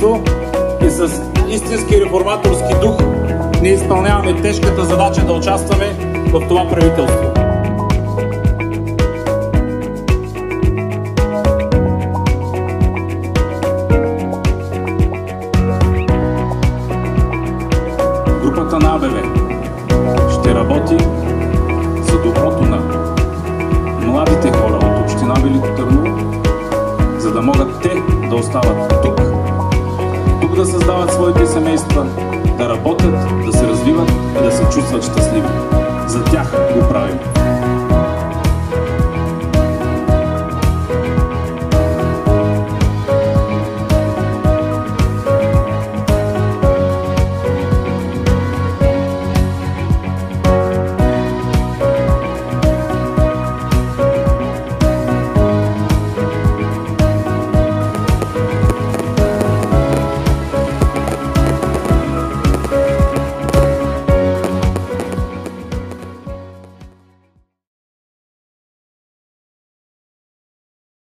правителство и с истински реформаторски дух ние изпълняваме тежката задача да участваме в това правителство. Групата на АБВ ще работи за доброто на младите хора от община Велико Търново, за да могат те да остават тук да създават своите семейства, да работят, да се развиват и да се чувстват щастливи. За тях го правим.